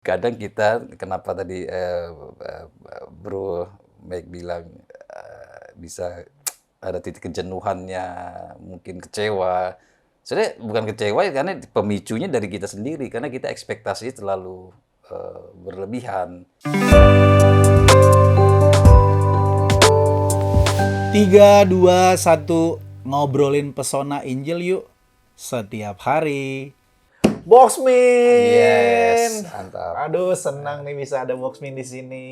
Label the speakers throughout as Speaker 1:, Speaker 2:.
Speaker 1: kadang kita kenapa tadi Bro Mike bilang bisa ada titik kejenuhannya, mungkin kecewa. Sebenarnya bukan kecewa ya, karena pemicunya dari kita sendiri, karena kita ekspektasi terlalu berlebihan.
Speaker 2: 3, 2, 1, ngobrolin pesona Injil yuk setiap hari. Boxmin.
Speaker 1: Yes, mantap.
Speaker 2: Aduh, senang nih bisa ada Boxmin di sini.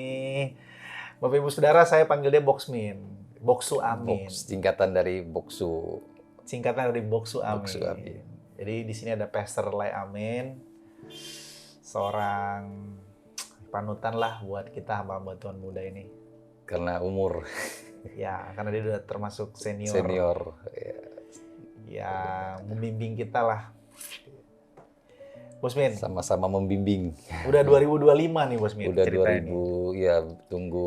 Speaker 2: Bapak Ibu Saudara, saya panggil dia Boxmin. Boxu Amin.
Speaker 1: Singkatan dari Boksu.
Speaker 2: Singkatan dari Boxu Amin.
Speaker 1: Boxu Amin.
Speaker 2: Jadi di sini ada Pastor Lai Amin. Seorang panutan lah buat kita hamba-hamba Tuhan muda ini.
Speaker 1: Karena umur.
Speaker 2: Ya, karena dia udah termasuk senior.
Speaker 1: Senior.
Speaker 2: Ya, membimbing kita lah. Bosmin.
Speaker 1: Sama-sama membimbing.
Speaker 2: Udah 2025 nih Bosmin.
Speaker 1: Udah
Speaker 2: ceritanya
Speaker 1: 2000, ya tunggu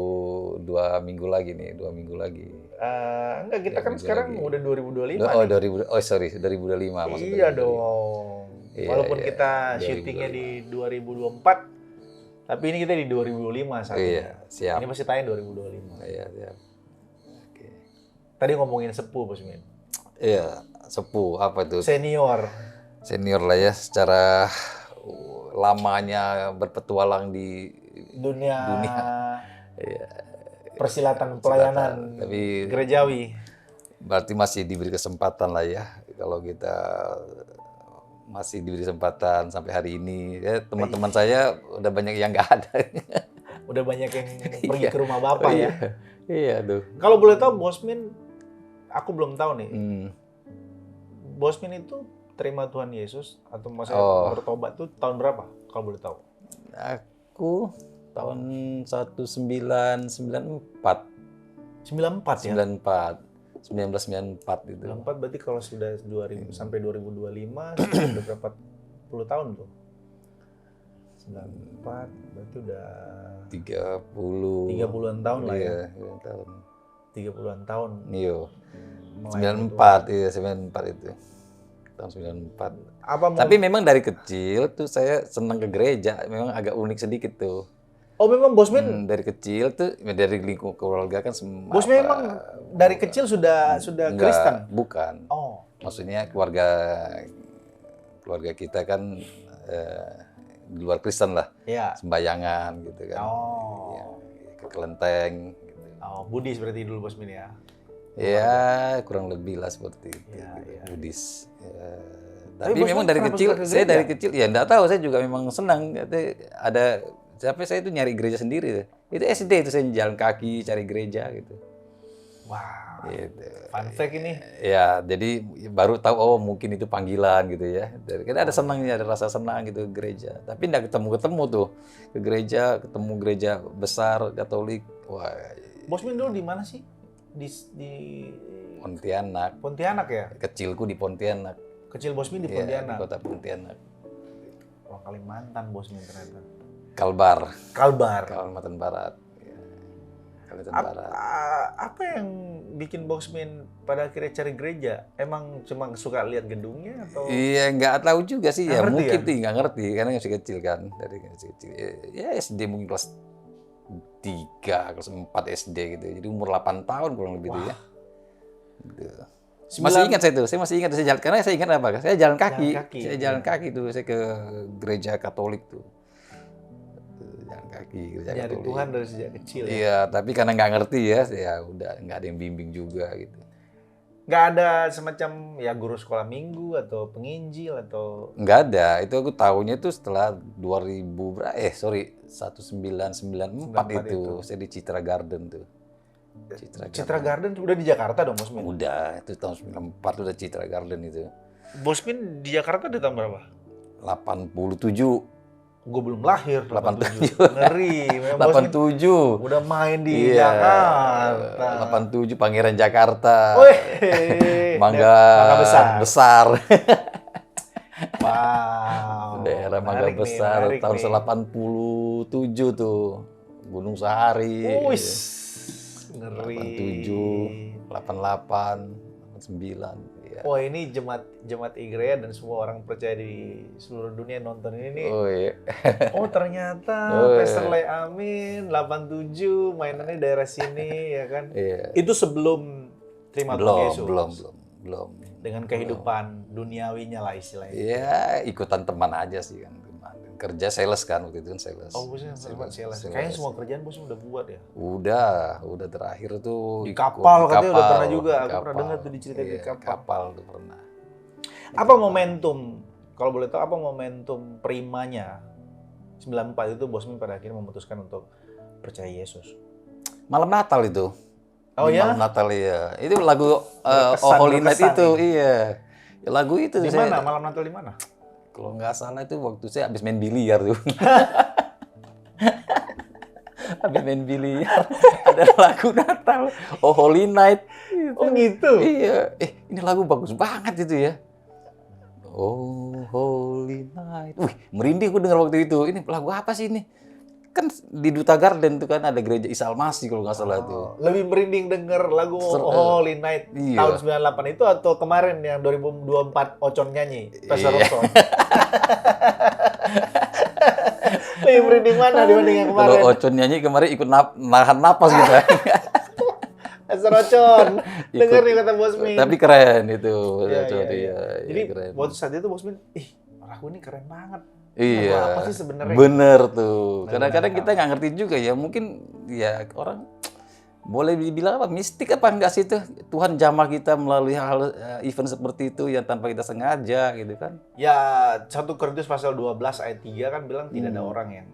Speaker 1: 2 minggu lagi nih, 2 minggu lagi.
Speaker 2: Enggak, kita kan sekarang
Speaker 1: lagi.
Speaker 2: udah 2025
Speaker 1: Oh,
Speaker 2: nih.
Speaker 1: sorry, 2025 maksudnya.
Speaker 2: Iya dong.
Speaker 1: Iya,
Speaker 2: Walaupun
Speaker 1: iya,
Speaker 2: kita
Speaker 1: 2025.
Speaker 2: syutingnya di 2024, tapi ini kita di 2025 saat ini.
Speaker 1: Iya, siap.
Speaker 2: Ini pasti tayang 2025.
Speaker 1: Iya, siap. Oke.
Speaker 2: Tadi ngomongin sepuh Bosmin.
Speaker 1: Iya, sepuh apa tuh?
Speaker 2: Senior.
Speaker 1: Senior lah ya, secara lamanya berpetualang di
Speaker 2: Dunia.
Speaker 1: Iya,
Speaker 2: Persilatan pelayanan
Speaker 1: tapi
Speaker 2: gerejawi.
Speaker 1: berarti masih diberi kesempatan lah ya. Kalau kita masih diberi kesempatan sampai hari ini, ya teman-teman saya udah banyak yang nggak ada.
Speaker 2: Udah banyak yang pergi ke rumah Bapak ya.
Speaker 1: Iya tuh.
Speaker 2: Kalau boleh tahu Bosmin, aku belum tahu nih. Bosmin itu terima Tuhan Yesus atau maksudnya bertobat tuh tahun berapa? Kalau boleh tahu.
Speaker 1: Aku tahun 1994.
Speaker 2: 94 ya?
Speaker 1: 1994 itu.
Speaker 2: 94 berarti kalau sudah 2000 sampai 2025 sudah berapa puluh tahun tuh? 94 berarti udah 30-an tahun lah ya.
Speaker 1: Iya, tahun.
Speaker 2: 30-an tahun.
Speaker 1: Iya.
Speaker 2: Melayani
Speaker 1: 94, iya 94 itu. Tahun 94. Tapi memang dari kecil tuh saya senang ke gereja, memang agak unik sedikit tuh.
Speaker 2: Oh memang Bosmin
Speaker 1: dari kecil tuh, dari lingkup keluarga kan semua.
Speaker 2: Bosmin memang dari kecil sudah Kristen?
Speaker 1: Bukan.
Speaker 2: Oh.
Speaker 1: Maksudnya keluarga kita kan di luar Kristen lah.
Speaker 2: Iya.
Speaker 1: Sembayangan gitu kan.
Speaker 2: Oh.
Speaker 1: Ya, ke kelenteng. Gitu.
Speaker 2: Oh, Buddhis berarti dulu Bosmin ya?
Speaker 1: Ya, kurang lebih lah seperti itu.
Speaker 2: Ya, ya.
Speaker 1: Buddhis. Ya.
Speaker 2: Tapi
Speaker 1: Tapi memang dari kecil, saya dari kecil, ya enggak tahu, saya juga memang senang. Ada, sampai saya itu nyari gereja sendiri. Itu SD itu saya jalan kaki cari gereja gitu.
Speaker 2: Wah,
Speaker 1: gitu.
Speaker 2: Fun fact ini.
Speaker 1: Ya, jadi baru tahu, oh mungkin itu panggilan gitu ya. Kita ada senangnya, ada rasa senang gitu ke gereja. Tapi enggak ketemu tuh. Ke gereja, ketemu gereja besar, Katolik. Wah.
Speaker 2: Bosmin dulu di mana sih? Di
Speaker 1: Pontianak.
Speaker 2: Pontianak ya?
Speaker 1: Kecilku di Pontianak.
Speaker 2: Kecil Bosmin di Pontianak?
Speaker 1: Di kota Pontianak.
Speaker 2: Orang Kalimantan Bosmin ternyata.
Speaker 1: Kalbar.
Speaker 2: Kalimantan
Speaker 1: Barat. Ya. Kalimantan Barat.
Speaker 2: Apa yang bikin Bosmin pada akhirnya cari gereja? Emang cuma suka lihat gedungnya atau?
Speaker 1: Iya, nggak tahu juga sih ya. Mungkin
Speaker 2: ya?
Speaker 1: nggak ngerti karena masih kecil kan. Dari masih kecil. Ya SD mungkin kelas 3, kelas 4 SD gitu. Jadi umur 8 tahun kurang lebih itu ya. Gitu. Masih ingat saya masih ingat saya jalan, karena saya ingat apa? Saya jalan kaki. Saya jalan kaki tuh, saya ke gereja Katolik tuh. Jalan kaki gereja
Speaker 2: Nyari
Speaker 1: Katolik.
Speaker 2: Tuhan dari sejak kecil ya.
Speaker 1: Iya, tapi karena nggak ngerti ya udah nggak ada yang bimbing juga gitu.
Speaker 2: Nggak ada semacam ya guru sekolah minggu atau penginjil atau?
Speaker 1: Nggak ada, itu aku tahunya tuh setelah 1994 itu. Saya di Citra Garden tuh.
Speaker 2: Citra Garden udah di Jakarta dong Bosmin?
Speaker 1: Udah, itu tahun 94 udah Citra Garden itu.
Speaker 2: Bosmin di Jakarta di tahun berapa?
Speaker 1: 87.
Speaker 2: Gue belum lahir.
Speaker 1: 87.
Speaker 2: Ngeri.
Speaker 1: 87.
Speaker 2: Udah main di Jakarta.
Speaker 1: 87 Pangeran Jakarta. Mangga besar.
Speaker 2: Wow.
Speaker 1: Daerah Mangga Besar tahun 87 tuh. Gunung Sahari.
Speaker 2: Ngeri.
Speaker 1: 87, 88, 89. Iya.
Speaker 2: Wah, ini jemaat Igrea dan semua orang percaya di seluruh dunia nonton ini nih.
Speaker 1: Oh iya.
Speaker 2: Oh, ternyata
Speaker 1: Oh, iya.
Speaker 2: Pastor Lay Amin 87 mainannya daerah sini ya kan.
Speaker 1: Iya.
Speaker 2: Itu sebelum terima Tuhan Yesus.
Speaker 1: Belum.
Speaker 2: Dengan kehidupan duniawinya lah istilahnya.
Speaker 1: Iya, ikutan teman aja sih kan. Kerja sales kan, waktu itu kan sales.
Speaker 2: Oh, bosnya sempat sales. Kayaknya semua kerjaan bosnya udah buat ya.
Speaker 1: Udah terakhir tuh
Speaker 2: Di
Speaker 1: ikut
Speaker 2: kapal
Speaker 1: di
Speaker 2: katanya udah
Speaker 1: kapal,
Speaker 2: pernah juga.
Speaker 1: di
Speaker 2: Aku pernah
Speaker 1: kapal.
Speaker 2: dengar tuh diceritain di
Speaker 1: Iya,
Speaker 2: kapal.
Speaker 1: kapal tuh pernah.
Speaker 2: Apa momentum, kalau boleh tahu apa momentum primanya 94 itu Bosmin pada akhirnya memutuskan untuk percaya Yesus?
Speaker 1: Malam Natal itu.
Speaker 2: Oh
Speaker 1: Di
Speaker 2: ya?
Speaker 1: Malam Natal ya. Itu lagu
Speaker 2: Berkesan,
Speaker 1: Oh Holy Night
Speaker 2: berkesan
Speaker 1: itu,
Speaker 2: nih.
Speaker 1: iya. Ya, lagu itu
Speaker 2: Di
Speaker 1: saya,
Speaker 2: mana? Malam Natal di mana?
Speaker 1: kalau nggak salah itu waktu saya habis main biliar tuh. Habis main biliar ada lagu Natal, Oh Holy Night.
Speaker 2: Oh gitu?
Speaker 1: Iya, ini lagu bagus banget itu ya. Oh Holy Night. Wih, merinding aku dengar waktu itu. Ini lagu apa sih ini? Kan di Duta Garden tuh kan ada gereja Isa Almasih kalau nggak salah tuh.
Speaker 2: Oh, lebih merinding denger lagu Holy Night
Speaker 1: Iya.
Speaker 2: tahun 98 itu atau kemarin yang 2024 Ocon nyanyi? Pastor
Speaker 1: Iya.
Speaker 2: Ocon. Lebih merinding mana dibanding yang
Speaker 1: Kalau
Speaker 2: kemarin?
Speaker 1: Ocon nyanyi kemarin ikut nahan napas gitu.
Speaker 2: Pastor Ocon.
Speaker 1: Ikut.
Speaker 2: Denger nih kata Bosmin.
Speaker 1: Tapi keren itu.
Speaker 2: Iya,
Speaker 1: Ocon,
Speaker 2: iya, iya.
Speaker 1: iya,
Speaker 2: Jadi
Speaker 1: keren.
Speaker 2: waktu saat itu Bosmin, lagu ini keren banget.
Speaker 1: Iya.
Speaker 2: Lagu apa sih sebenarnya?
Speaker 1: Bener tuh.
Speaker 2: Lagu
Speaker 1: Kadang-kadang
Speaker 2: Natal.
Speaker 1: kita nggak ngerti juga ya. Mungkin ya orang boleh dibilang apa? Mistik apa enggak sih itu? Tuhan jamah kita melalui hal event seperti itu yang tanpa kita sengaja gitu kan?
Speaker 2: Ya, 1 Korintus pasal 12 ayat 3 kan bilang tidak ada orang yang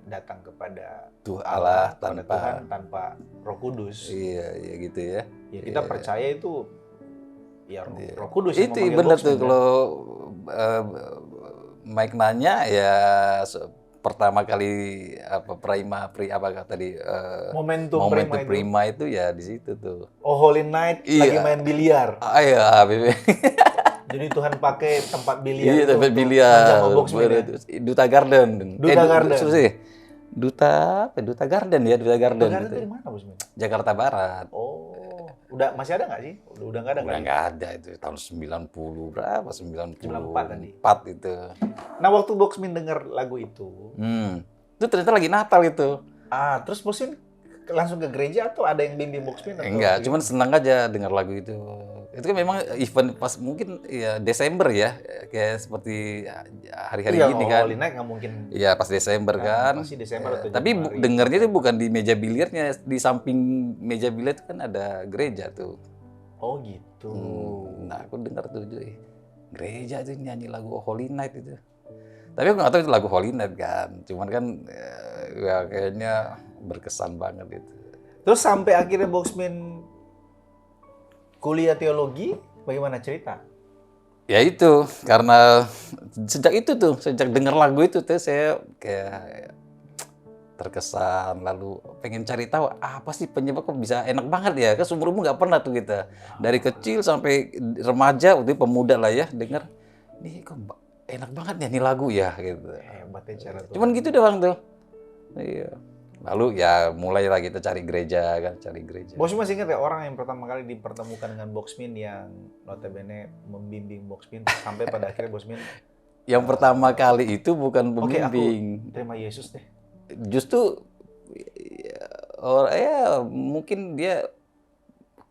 Speaker 2: datang kepada
Speaker 1: Tuh Allah
Speaker 2: kepada
Speaker 1: tanpa.
Speaker 2: Tuhan tanpa Roh Kudus.
Speaker 1: Iya gitu ya.
Speaker 2: Ya kita
Speaker 1: Iya.
Speaker 2: percaya itu ya
Speaker 1: Iya.
Speaker 2: Roh Kudus yang
Speaker 1: Itu
Speaker 2: memanggil
Speaker 1: bener
Speaker 2: Bosmin,
Speaker 1: tuh
Speaker 2: kan?
Speaker 1: kalau Mike nanya ya pertama kali apa tadi
Speaker 2: Momentum
Speaker 1: momentum
Speaker 2: prima
Speaker 1: prima itu ya di situ tuh.
Speaker 2: Oh Holy Night
Speaker 1: Iya.
Speaker 2: lagi main biliar.
Speaker 1: Ayo, Bebe.
Speaker 2: Jadi Tuhan pakai tempat biliar
Speaker 1: Iya,
Speaker 2: itu
Speaker 1: tempat
Speaker 2: untuk
Speaker 1: biliar.
Speaker 2: menjamah Bosmin ya.
Speaker 1: Duta Garden.
Speaker 2: Duta Garden.
Speaker 1: Sih. Duta Garden ya, Duta Garden.
Speaker 2: Negara
Speaker 1: Itu.
Speaker 2: itu di mana Bosmin?
Speaker 1: Jakarta Barat.
Speaker 2: Oh, udah masih ada nggak sih? Udah nggak ada
Speaker 1: Udah
Speaker 2: kan?
Speaker 1: nggak ada itu tahun 90 berapa?
Speaker 2: 94 tadi.
Speaker 1: 94 itu.
Speaker 2: Nah, waktu Bosmin denger lagu itu,
Speaker 1: Itu ternyata lagi Natal itu.
Speaker 2: terus Bosmin langsung ke gereja atau ada yang bimbing Bosmin? Atau
Speaker 1: Enggak, cuman senang aja dengar lagu itu. Itu kan memang event pas mungkin ya Desember ya, kayak seperti hari-hari
Speaker 2: Iya,
Speaker 1: gini kan.
Speaker 2: Holy Night nggak mungkin.
Speaker 1: Iya, pas Desember kan.
Speaker 2: Pasti Desember atau
Speaker 1: Tapi
Speaker 2: Januari.
Speaker 1: dengernya itu bukan di meja biliarnya, di samping meja biliar itu kan ada gereja tuh.
Speaker 2: Oh gitu.
Speaker 1: Nah, aku dengar tuh, gereja tuh nyanyi lagu Holy Night itu. Tapi aku nggak tahu itu lagu Holy Night kan. Cuman kan ya kayaknya berkesan banget itu.
Speaker 2: Terus sampai akhirnya Bosmin kuliah teologi, bagaimana cerita?
Speaker 1: Ya itu, karena sejak dengar lagu itu tuh saya kayak terkesan, lalu pengen cari tahu apa sih penyebab kok bisa enak banget ya. Kan seumur umur nggak pernah tuh kita. Dari kecil sampai remaja, waktu itu pemuda lah ya, dengar, nih kok enak banget ya nih lagu ya gitu.
Speaker 2: Hebatnya cara tuh.
Speaker 1: Cuman gitu doang tuh. Iya. Lalu ya mulailah kita cari gereja kan, cari gereja.
Speaker 2: Bosmin masih ingat ya orang yang pertama kali dipertemukan dengan Bosmin yang notabene membimbing Bosmin sampai pada akhirnya Bosmin
Speaker 1: Yang pertama kali itu bukan
Speaker 2: oke, aku
Speaker 1: pembimbing.
Speaker 2: terima Yesus deh.
Speaker 1: Justru mungkin dia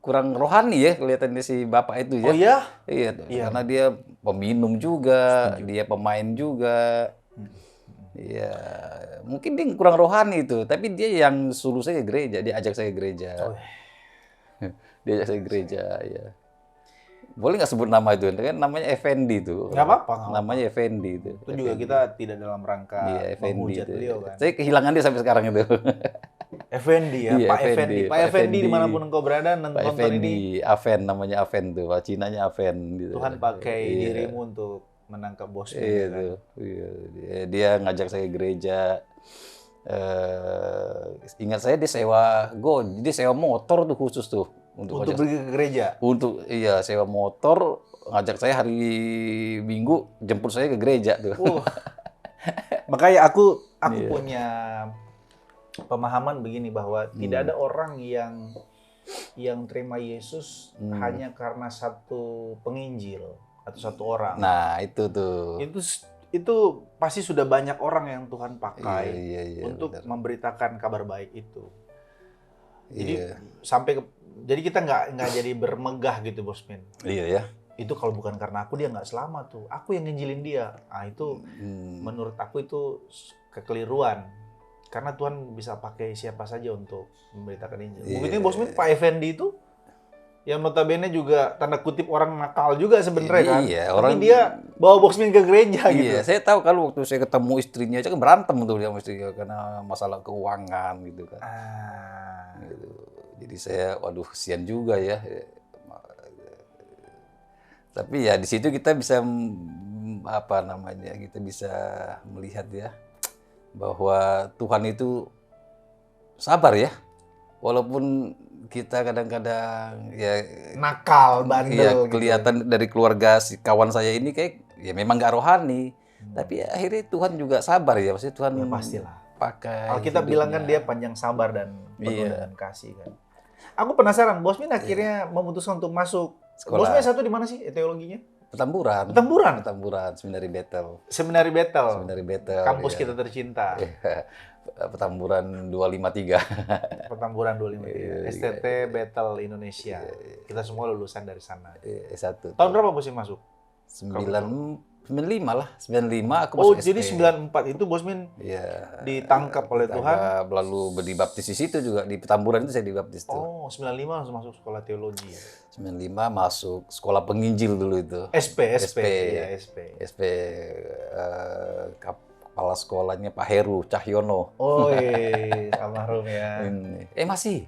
Speaker 1: kurang rohani ya kelihatannya si bapak itu ya.
Speaker 2: Oh iya?
Speaker 1: Iya, tuh.
Speaker 2: Iya.
Speaker 1: Karena dia peminum juga, dia pemain juga. Iya, mungkin dia kurang rohani itu, tapi dia yang suruh saya ke gereja, dia ajak saya ke gereja.
Speaker 2: Oh.
Speaker 1: Dia ajak saya ke gereja, ya. Boleh nggak sebut nama itu? Kan namanya Effendi itu.
Speaker 2: Nggak apa-apa, nggak
Speaker 1: Namanya Effendi itu.
Speaker 2: Itu juga kita tidak dalam rangka
Speaker 1: Iya, Effendi
Speaker 2: menghujat
Speaker 1: itu.
Speaker 2: beliau kan.
Speaker 1: Saya kehilangan dia sampai sekarang itu.
Speaker 2: Effendi ya,
Speaker 1: Iya,
Speaker 2: Pak
Speaker 1: Effendi,
Speaker 2: Effendi. Pak
Speaker 1: Pak
Speaker 2: Effendi
Speaker 1: Effendi.
Speaker 2: dimanapun engkau berada
Speaker 1: Pak
Speaker 2: nonton ini,
Speaker 1: Effendi, Aven namanya Aven tuh, Pak Cinanya Aven gitu.
Speaker 2: Tuhan pakai
Speaker 1: Iya.
Speaker 2: dirimu untuk menangkap Bosmin.
Speaker 1: Iya
Speaker 2: ya kan?
Speaker 1: tuh. Iya. Dia ngajak saya ke gereja. Ingat saya dia sewa dia sewa motor tuh khusus tuh
Speaker 2: Untuk pergi ke gereja.
Speaker 1: iya sewa motor, ngajak saya hari Minggu, jemput saya ke gereja tuh.
Speaker 2: Makanya aku
Speaker 1: Iya.
Speaker 2: punya pemahaman begini bahwa tidak ada orang yang yang terima Yesus hanya karena satu penginjil atau satu orang.
Speaker 1: Nah, itu tuh.
Speaker 2: Itu pasti sudah banyak orang yang Tuhan pakai
Speaker 1: Iya,
Speaker 2: untuk
Speaker 1: benar.
Speaker 2: memberitakan kabar baik itu. Jadi
Speaker 1: Iya.
Speaker 2: jadi kita nggak jadi bermegah gitu, Bosmin.
Speaker 1: Iya ya.
Speaker 2: Itu kalau bukan karena aku dia nggak selamat tuh. Aku yang nginjilin dia. Nah itu menurut aku itu kekeliruan. Karena Tuhan bisa pakai siapa saja untuk memberitakan Injil. Mungkin Bosmin Pak Effendi itu yang notabene juga tanda kutip orang nakal juga sebenarnya kan.
Speaker 1: Iya,
Speaker 2: Tapi dia bawa Bosmin ke gereja gitu.
Speaker 1: Iya, saya tahu kalau waktu saya ketemu istrinya aja kan berantem tuh dia sama istrinya karena masalah keuangan gitu kan. Gitu. Jadi saya, waduh, kesian juga ya. Tapi ya di situ kita bisa kita bisa melihat ya bahwa Tuhan itu sabar ya. Walaupun kita kadang-kadang ya
Speaker 2: nakal, bandel
Speaker 1: ya,
Speaker 2: gitu.
Speaker 1: kelihatan dari keluarga si kawan saya ini kayak ya memang nggak rohani. Tapi ya, akhirnya Tuhan juga sabar ya. Maksudnya Tuhan
Speaker 2: Ya pastilah.
Speaker 1: pakai
Speaker 2: Alkitab bilang kan dia panjang sabar dan penuh dengan kasih kan. Aku penasaran, Bosmin akhirnya memutuskan untuk masuk.
Speaker 1: Sekolah.
Speaker 2: Bosmin satu di mana sih teologinya?
Speaker 1: Petamburan. Seminari Bethel.
Speaker 2: Seminari Bethel. Kampus
Speaker 1: ya.
Speaker 2: kita tercinta.
Speaker 1: Petamburan 253.
Speaker 2: Petamburan 253. STT Bethel Indonesia. Kita semua lulusan dari sana.
Speaker 1: S1.
Speaker 2: Tahun berapa Bosmin masuk?
Speaker 1: 95 lah. 95 aku masuk
Speaker 2: SD. Jadi 94 itu Bosmin ditangkap oleh Tuhan.
Speaker 1: Lalu dibaptis di situ juga. Di Petamburan itu saya dibaptis tuh.
Speaker 2: Oh, 95 langsung masuk sekolah teologi.
Speaker 1: 95 masuk sekolah penginjil dulu itu.
Speaker 2: SP.
Speaker 1: Kepala sekolahnya Pak Heru Cahyono.
Speaker 2: Oh iya, almarhum ya.
Speaker 1: Masih.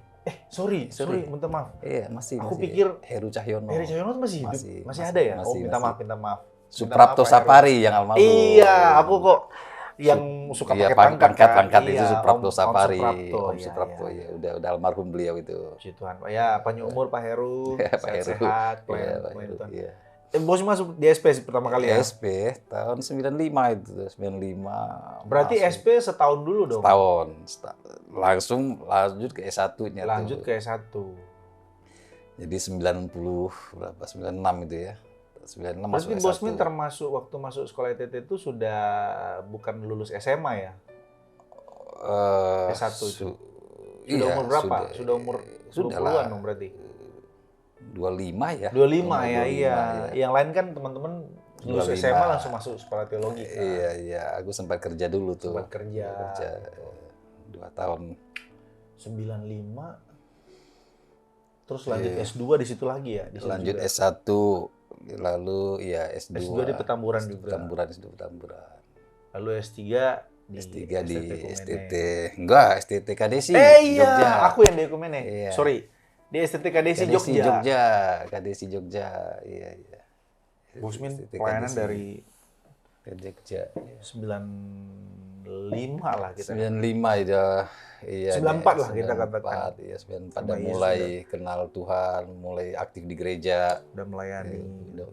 Speaker 2: Sorry, minta maaf.
Speaker 1: Iya, masih.
Speaker 2: Aku pikir
Speaker 1: Heru Cahyono.
Speaker 2: Heru Cahyono itu masih hidup? Masih ada ya? Minta maaf.
Speaker 1: Suprapto Sapari yang almarhum.
Speaker 2: Iya, aku kok yang suka pakai
Speaker 1: pangkat itu Suprapto Sapari.
Speaker 2: Om
Speaker 1: Suprapto, ya. Udah almarhum beliau itu.
Speaker 2: Puji Tuhan. Ya, panjang umur Pak Heru.
Speaker 1: Pak Heru.
Speaker 2: Sehat,
Speaker 1: Heru.
Speaker 2: Bos masuk di SP pertama kali ya?
Speaker 1: SP tahun 95 itu, 95.
Speaker 2: Berarti masuk. SP setahun dulu dong?
Speaker 1: Setahun. Langsung lanjut ke S1-nya.
Speaker 2: Lanjut ke S1.
Speaker 1: Jadi 96 itu ya. 96 masuk
Speaker 2: S1. Bosmin termasuk waktu masuk sekolah ITT itu sudah bukan lulus SMA ya? S1 itu. Sudah umur berapa? Sudah umur 20-an dong berarti?
Speaker 1: 25 ya.
Speaker 2: 25 ya, iya. Yang lain kan teman-teman lulus SMA langsung masuk sekolah teologi kan?
Speaker 1: Iya. Aku sempat kerja dulu tuh. 2 tahun. 95.
Speaker 2: Terus lanjut S2 di situ lagi ya?
Speaker 1: Lanjut juga. S1. Lalu ya S2.
Speaker 2: S2 di Petamburan juga?
Speaker 1: Petamburan.
Speaker 2: Lalu S3 di
Speaker 1: STT. Enggak, STT KDSI.
Speaker 2: Iya,
Speaker 1: Jogja.
Speaker 2: Aku yang di Ekumene. Iya. Sorry. Di STT KDSI Jogja.
Speaker 1: KDSI Jogja. Iya.
Speaker 2: Bosmin pelayanan dari
Speaker 1: Jogja.
Speaker 2: 95 lah kita.
Speaker 1: 95 ya. Iya.
Speaker 2: 94 lah kita katakan.
Speaker 1: Iya, 94 dan mulai kenal Tuhan, mulai aktif di gereja,
Speaker 2: udah melayani.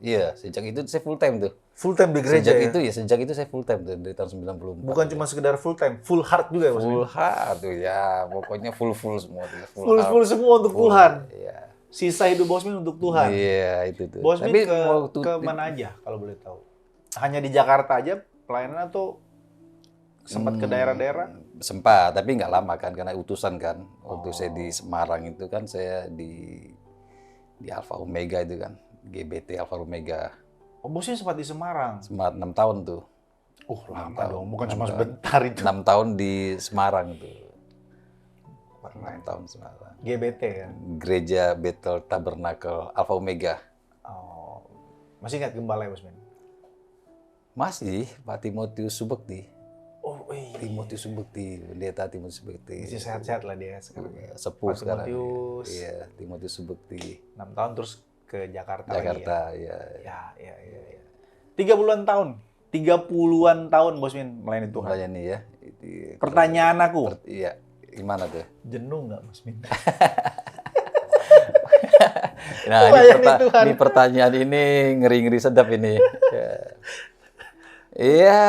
Speaker 1: Iya, sejak itu saya full time tuh.
Speaker 2: Full time di gereja
Speaker 1: Sejak itu saya full time tuh dari tahun 94.
Speaker 2: Bukan cuma sekedar full time, full heart juga ya Bosmin?
Speaker 1: Full heart tuh ya, pokoknya full semua.
Speaker 2: Full semua untuk Tuhan.
Speaker 1: Iya.
Speaker 2: Sisa hidup Bosmin untuk Tuhan.
Speaker 1: Iya, itu tuh.
Speaker 2: Bosmin ke mana aja kalau boleh tahu? Hanya di Jakarta aja pelayanan atau sempat ke daerah-daerah?
Speaker 1: Sempat, tapi nggak lama kan karena utusan kan. Waktu saya di Semarang itu kan saya di Alfa Omega itu kan, GBT Alfa Omega.
Speaker 2: Oh, Bosnya sempat di Semarang?
Speaker 1: Sempat 6 tahun tuh.
Speaker 2: Lama dong, bukan cuma sebentar itu.
Speaker 1: 6 tahun di Semarang tuh. 6 tahun Semarang.
Speaker 2: GBT kan?
Speaker 1: Gereja Bethel Tabernacle Alfa Omega.
Speaker 2: Oh, masih ingat gembala ya Bosmin?
Speaker 1: Masih, Pak Timotius Subekti.
Speaker 2: Oh iya.
Speaker 1: Timotius Subekti, pendeta Timotius Subekti.
Speaker 2: Masih sehat-sehat lah dia sekarang.
Speaker 1: Sepuh sekarang.
Speaker 2: Timotius.
Speaker 1: Iya, Timotius Subekti.
Speaker 2: 6 tahun terus ke Jakarta
Speaker 1: lagi ya.
Speaker 2: Ya. 30-an tahun Bosmin melayani Tuhan.
Speaker 1: Melayani ya.
Speaker 2: Pertanyaan aku.
Speaker 1: Iya, gimana tuh?
Speaker 2: Jenuh nggak Bosmin?
Speaker 1: Nah, ini pertanyaan ini ngeri-ngeri sedap ini. Iya,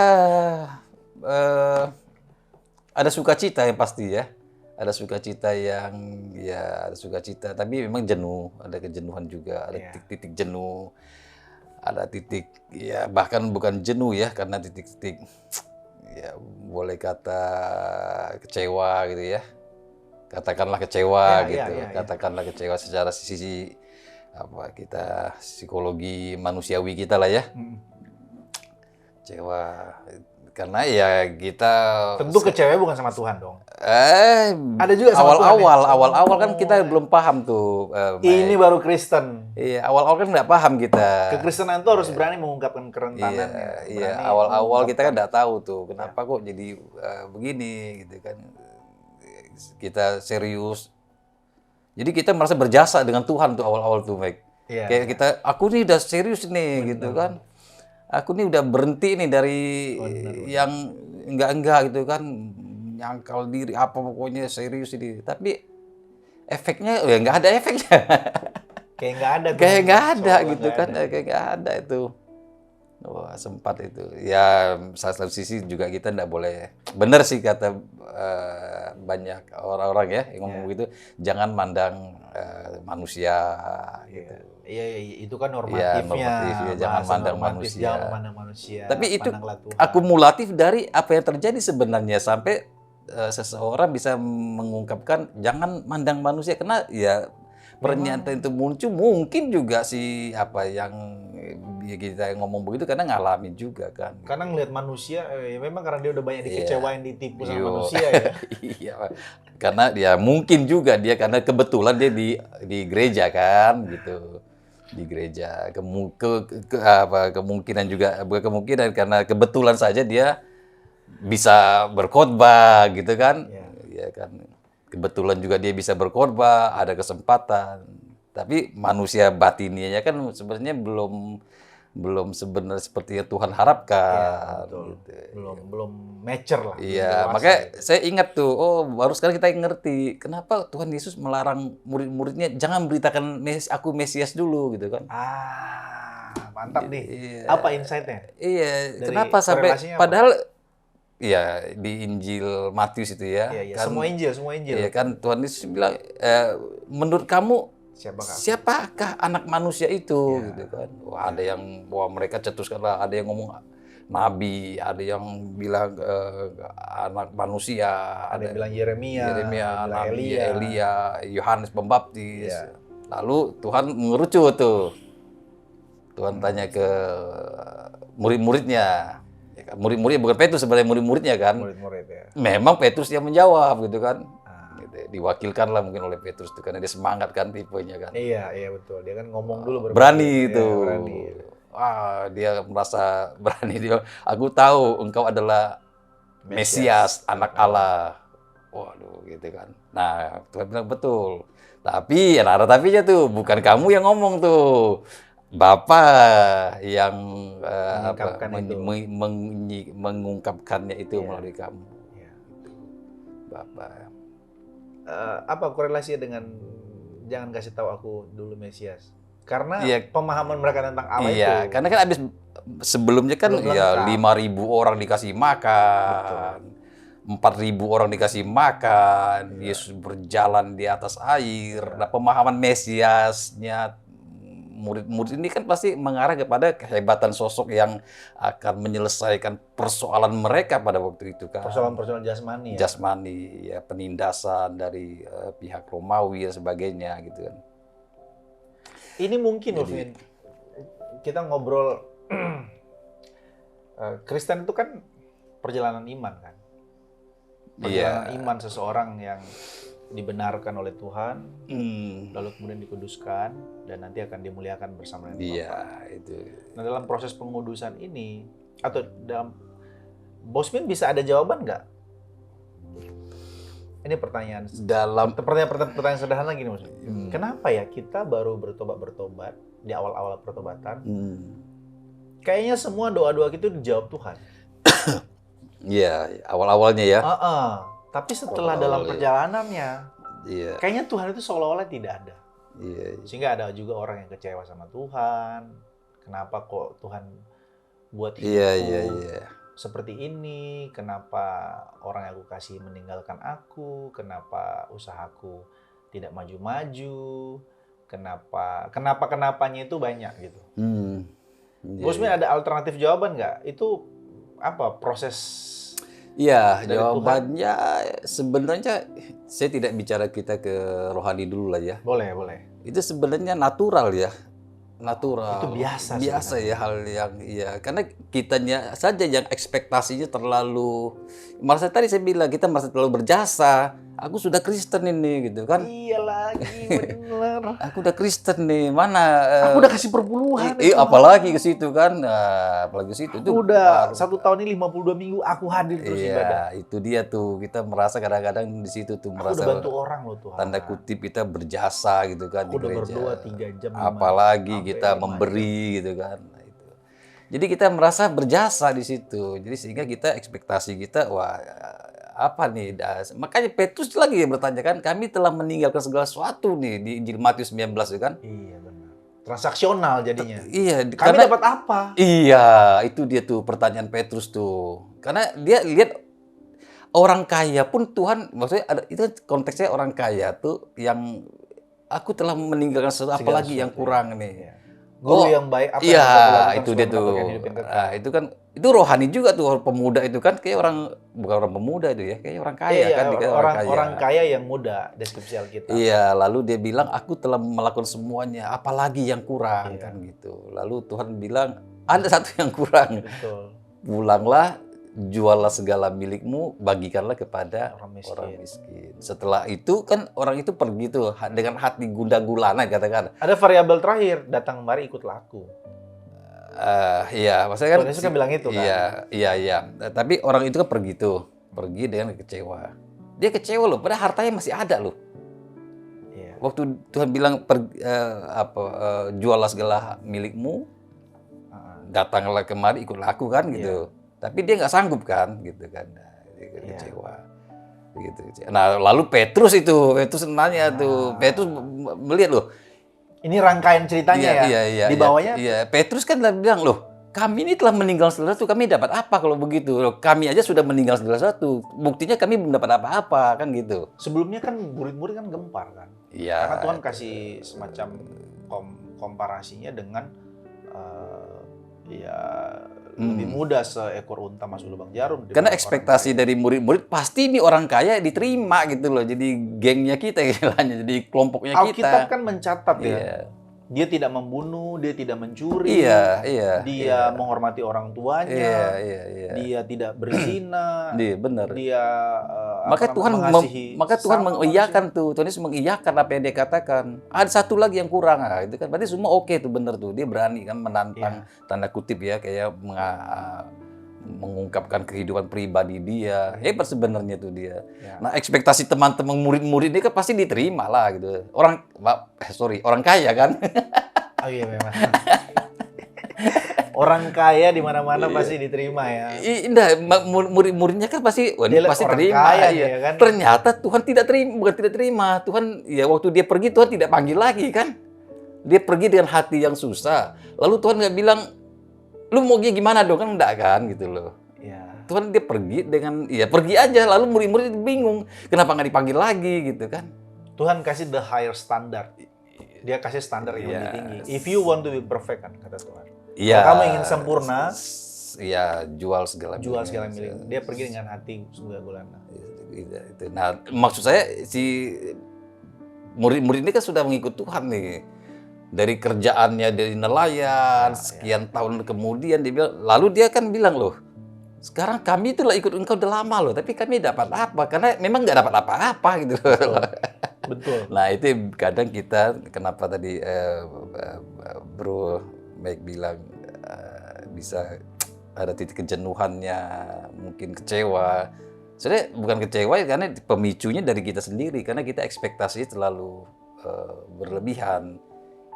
Speaker 1: ada sukacita yang pasti ya. ada sukacita yang ya ada sukacita, tapi memang jenuh, ada kejenuhan juga, ada
Speaker 2: Iya.
Speaker 1: titik-titik jenuh, ada titik ya bahkan bukan jenuh ya karena titik-titik ya boleh kata kecewa gitu ya. Katakanlah kecewa
Speaker 2: Ya, ya,
Speaker 1: gitu,
Speaker 2: ya, ya.
Speaker 1: katakanlah kecewa secara sisi apa kita psikologi manusiawi kita lah ya.
Speaker 2: Mm.
Speaker 1: Kecewa karena ya kita
Speaker 2: Tentu kecewa bukan sama Tuhan dong.
Speaker 1: eh
Speaker 2: Ada juga sama Tuhan ya?
Speaker 1: awal-awal kan kita
Speaker 2: Oh.
Speaker 1: belum paham tuh
Speaker 2: Ini
Speaker 1: Mike.
Speaker 2: baru Kristen.
Speaker 1: Iya, awal-awal kan nggak paham kita.
Speaker 2: Kekristenan itu harus berani mengungkapkan kerentanannya.
Speaker 1: Iya,
Speaker 2: Berani
Speaker 1: awal-awal kita kan
Speaker 2: mengungkapkan.
Speaker 1: nggak tahu tuh kenapa kok jadi begini gitu kan. Kita serius. Jadi kita merasa berjasa dengan Tuhan tuh awal-awal tuh, Mike.
Speaker 2: Iya,
Speaker 1: Kayak kita, aku nih udah serius nih gitu kan. Aku nih udah berhenti nih dari yang enggak gitu kan. Nyangkal diri apa pokoknya serius ini. Tapi efeknya ya nggak ada efeknya.
Speaker 2: Kayak nggak ada.
Speaker 1: Kayak nggak ada
Speaker 2: Seolah
Speaker 1: gitu
Speaker 2: nggak
Speaker 1: kan.
Speaker 2: ada.
Speaker 1: Kayak nggak ada itu. Wah, sempat itu. Ya, salah satu sisi juga kita nggak boleh. Bener sih kata banyak orang-orang ya yang ngomong begitu. Jangan mandang manusia gitu.
Speaker 2: Iya, itu kan
Speaker 1: Iya,
Speaker 2: normatifnya.
Speaker 1: normatif ya, jangan
Speaker 2: Bahasa
Speaker 1: mandang
Speaker 2: normatif,
Speaker 1: manusia.
Speaker 2: Jangan memandang manusia.
Speaker 1: Tapi itu
Speaker 2: pandanglah Tuhan.
Speaker 1: akumulatif dari apa yang terjadi sebenarnya sampai seseorang bisa mengungkapkan jangan mandang manusia karena ya pernyataan itu muncul mungkin juga si apa yang kita ngomong begitu karena ngalamin juga kan.
Speaker 2: Karena ngelihat manusia, ya memang karena dia udah banyak dikecewain, ditipu sama
Speaker 1: Yo.
Speaker 2: manusia ya.
Speaker 1: Iya, karena dia mungkin juga dia karena kebetulan dia di gereja kan gitu. Di gereja apa kemungkinan juga bukan kemungkinan karena kebetulan saja dia bisa berkhotbah gitu kan. Ya kan. Kebetulan juga dia bisa berkhotbah, ada kesempatan. Tapi manusia batinnya kan sebenarnya belum sebenarnya seperti yang Tuhan harapkan.
Speaker 2: Betul.
Speaker 1: Gitu.
Speaker 2: Belum mature lah. belum
Speaker 1: Iya,
Speaker 2: dewasa
Speaker 1: makanya
Speaker 2: gitu.
Speaker 1: saya ingat tuh, oh baru sekarang kita ngerti kenapa Tuhan Yesus melarang murid-muridnya jangan beritakan aku Mesias dulu gitu kan.
Speaker 2: Mantap nih.
Speaker 1: Iya.
Speaker 2: Apa insight-nya?
Speaker 1: Iya,
Speaker 2: Dari
Speaker 1: kenapa sampai
Speaker 2: korelasinya apa?
Speaker 1: padahal ya di Injil Matius itu ya.
Speaker 2: Iya.
Speaker 1: Kan,
Speaker 2: Semua Injil.
Speaker 1: iya kan Tuhan Yesus bilang menurut kamu
Speaker 2: Siapakah?
Speaker 1: siapakah anak manusia itu
Speaker 2: Iya.
Speaker 1: gitu kan. Wah, ada yang mereka cetuskan lah, ada yang ngomong nabi, ada yang bilang anak manusia,
Speaker 2: Ada yang bilang Yeremia, ada yang bilang
Speaker 1: nabi
Speaker 2: Elia.
Speaker 1: Elia, Yohanes Pembaptis.
Speaker 2: Iya.
Speaker 1: Lalu Tuhan mengerucut tuh. Tuhan tanya ke murid-muridnya. Ya kan, murid-muridnya bukan Petrus sebenarnya murid-muridnya kan.
Speaker 2: Murid-murid ya.
Speaker 1: Memang Petrus yang menjawab gitu kan. Gitu, diwakilkan lah mungkin oleh Petrus itu karena dia semangat kan tipenya kan.
Speaker 2: Iya betul. Dia kan ngomong dulu baru
Speaker 1: Berani
Speaker 2: Iya,
Speaker 1: itu.
Speaker 2: berani.
Speaker 1: Wah, dia merasa berani dia. Aku tahu engkau adalah Mesias, anak Allah. Waduh, gitu kan. Nah, Tuhan bilang betul. Tapi ada tapinya tuh, bukan kamu yang ngomong tuh. Bapa yang mengungkapkannya itu melalui kamu.
Speaker 2: Iya.
Speaker 1: Bapa.
Speaker 2: Apa korelasinya dengan jangan kasih tahu aku dulu Mesias? Karena
Speaker 1: Iya.
Speaker 2: pemahaman mereka tentang Allah itu.
Speaker 1: Iya, karena kan abis sebelumnya kan
Speaker 2: Belum
Speaker 1: ya
Speaker 2: lengkap.
Speaker 1: 5.000 orang dikasih makan. 4.000 orang dikasih makan. Yesus berjalan di atas air. Nah, pemahaman Mesiasnya murid-murid ini kan pasti mengarah kepada kehebatan sosok yang akan menyelesaikan persoalan mereka pada waktu itu kan.
Speaker 2: Persoalan-persoalan jasmani ya.
Speaker 1: Jasmani, ya penindasan dari pihak Romawi dan sebagainya gitu kan.
Speaker 2: Ini mungkin Ulfin, kita ngobrol Kristen itu kan perjalanan iman kan. Perjalanan iman seseorang yang dibenarkan oleh Tuhan, lalu kemudian dikuduskan dan nanti akan dimuliakan bersama dengan Bapa.
Speaker 1: Iya, itu.
Speaker 2: Nah dalam proses pengudusan ini atau dalam Bosmin bisa ada jawaban nggak? Ini pertanyaan sederhana gini maksudnya. Kenapa ya kita baru bertobat di awal-awal pertobatan? Kayaknya semua doa-doa itu dijawab Tuhan.
Speaker 1: Iya, awal-awalnya ya.
Speaker 2: Tapi setelah dalam perjalanannya, kayaknya Tuhan itu seolah-olah tidak ada. Sehingga ada juga orang yang kecewa sama Tuhan. Kenapa kok Tuhan buat hidupku seperti ini, kenapa orang yang aku kasih meninggalkan aku, kenapa usahaku tidak maju-maju, kenapanya itu banyak gitu. Gus Min ada alternatif jawaban nggak? Itu apa proses?
Speaker 1: Iya,
Speaker 2: dari
Speaker 1: jawabannya sebenarnya saya tidak bicara kita ke rohani dulu lah ya.
Speaker 2: Boleh.
Speaker 1: Itu sebenarnya natural ya. Natural.
Speaker 2: Itu biasa
Speaker 1: ya hal yang iya. Karena kitanya saja yang ekspektasinya terlalu, merasa tadi saya bilang kita merasa terlalu berjasa. Aku sudah Kristen ini gitu kan.
Speaker 2: Iya lagi, bener.
Speaker 1: Aku udah Kristen nih, mana?
Speaker 2: Aku udah kasih perpuluhan.
Speaker 1: Apalagi ke situ kan, nah, apalagi ke situ.
Speaker 2: Aku udah 1 tahun ini 52 minggu aku hadir terus ibadah.
Speaker 1: Iya, itu dia tuh. Kita merasa kadang-kadang di situ tuh
Speaker 2: Aku
Speaker 1: merasa
Speaker 2: udah bantu orang loh Tuhan.
Speaker 1: tanda kutip kita berjasa gitu kan
Speaker 2: Aku
Speaker 1: di
Speaker 2: udah
Speaker 1: gereja.
Speaker 2: berdoa 3 jam.
Speaker 1: Apalagi
Speaker 2: sampai
Speaker 1: kita
Speaker 2: 5
Speaker 1: memberi gitu kan. Nah, itu. Jadi kita merasa berjasa di situ. Jadi sehingga kita ekspektasi kita, wah apa nih? Makanya Petrus lagi yang bertanya kan, kami telah meninggalkan segala sesuatu nih di Injil Matius 19 itu kan.
Speaker 2: Iya benar. Transaksional jadinya.
Speaker 1: Iya,
Speaker 2: Kami dapat apa?
Speaker 1: Iya, itu dia tuh pertanyaan Petrus tuh. Karena dia lihat orang kaya pun Tuhan, maksudnya ada itu kan konteksnya orang kaya tuh yang aku telah meninggalkan sesuatu, apalagi yang kurang nih.
Speaker 2: Iya. Guru yang baik apa
Speaker 1: iya,
Speaker 2: yang aku lakukan
Speaker 1: itu
Speaker 2: supaya
Speaker 1: dia tuh.
Speaker 2: mendapatkan hidup yang kekal.
Speaker 1: Nah, itu kan itu rohani juga tuh orang pemuda itu kan kayak orang, bukan orang pemuda itu ya, kayak orang kaya
Speaker 2: Iya,
Speaker 1: kan dikata
Speaker 2: orang kaya yang muda deskripsi Alkitab.
Speaker 1: Iya, lalu dia bilang aku telah melakukan semuanya, apalagi yang kurang kan gitu. Lalu Tuhan bilang ada satu yang kurang.
Speaker 2: Betul.
Speaker 1: Pulanglah, juallah segala milikmu, bagikanlah kepada orang miskin. Setelah itu kan orang itu pergi tuh dengan hati gundah gulana katakan.
Speaker 2: Ada variabel terakhir, datang mari ikutlah aku.
Speaker 1: Iya, maksudnya kan.
Speaker 2: Tuhan Yesus kan bilang itu kan.
Speaker 1: Iya. Tapi orang itu kan pergi dengan kecewa. Dia kecewa loh, padahal hartanya masih ada loh.
Speaker 2: Iya.
Speaker 1: Waktu Tuhan bilang juallah segala milikmu, datanglah kemari ikutlah aku kan gitu. Tapi dia nggak sanggup kan, gitu kan, dia kecewa, gitu. Nah lalu Petrus nanya tuh, Petrus melihat loh.
Speaker 2: Ini rangkaian ceritanya
Speaker 1: Iya.
Speaker 2: Di bawahnya.
Speaker 1: Iya, Petrus kan bilang loh, kami ini telah meninggal segala sesuatu, kami dapat apa kalau begitu? Loh, kami aja sudah meninggal segala sesuatu, buktinya kami belum dapat apa-apa kan gitu.
Speaker 2: Sebelumnya kan murid-murid kan gempar kan.
Speaker 1: Iya.
Speaker 2: Karena Tuhan kasih semacam komparasinya dengan lebih mudah seekor unta masuk lubang jarum.
Speaker 1: Karena ekspektasi dari murid-murid pasti ini orang kaya diterima gitu loh. Jadi gengnya kita istilahnya, jadi kelompoknya kita.
Speaker 2: Alkitab kan mencatat dia tidak membunuh, dia tidak mencuri, dia menghormati orang tuanya, dia tidak berzina,
Speaker 1: benar.
Speaker 2: Dia
Speaker 1: maka Tuhan mengiyakan tuh, Tuhan Yesus mengiyakan apa yang dia katakan. Ada satu lagi yang kurang, itu kan berarti semua oke tuh, benar tuh, dia berani kan menantang tanda kutip ya, kayak mengungkapkan kehidupan pribadi dia. Hebat sebenarnya tuh dia. Nah, ekspektasi teman-teman murid-murid ini kan pasti diterima lah gitu. Orang kaya kan.
Speaker 2: Oh iya memang. Orang kaya di mana-mana pasti diterima ya.
Speaker 1: Murid-muridnya kan pasti pasti terima.
Speaker 2: Kaya, ya kan?
Speaker 1: Ternyata Tuhan bukan tidak terima. Tuhan ya waktu dia pergi Tuhan tidak panggil lagi kan. Dia pergi dengan hati yang susah. Lalu Tuhan nggak bilang, lu mau gimana dong, kan enggak kan gitu loh. Tuhan dia pergi dengan pergi aja, lalu murid-murid bingung kenapa nggak dipanggil lagi gitu kan.
Speaker 2: Tuhan kasih the higher standard, dia kasih standar yang lebih tinggi. If you want to be perfect kan kata Tuhan. Kalau kamu ingin sempurna,
Speaker 1: jual segala
Speaker 2: milik. Dia pergi dengan hati gundah gulana.
Speaker 1: Nah maksud saya si murid-murid ini kan sudah mengikut Tuhan nih. Dari kerjaannya dari nelayan, sekian tahun kemudian dia bilang, lalu dia kan bilang loh, sekarang kami itulah ikut engkau udah lama loh, tapi kami dapat apa? Karena memang nggak dapat apa-apa gitu.
Speaker 2: Betul.
Speaker 1: Nah itu kadang kita, kenapa tadi Bro Mike bilang bisa ada titik kejenuhannya, mungkin kecewa. Sebenarnya bukan kecewa ya, karena pemicunya dari kita sendiri, karena kita ekspektasinya terlalu berlebihan.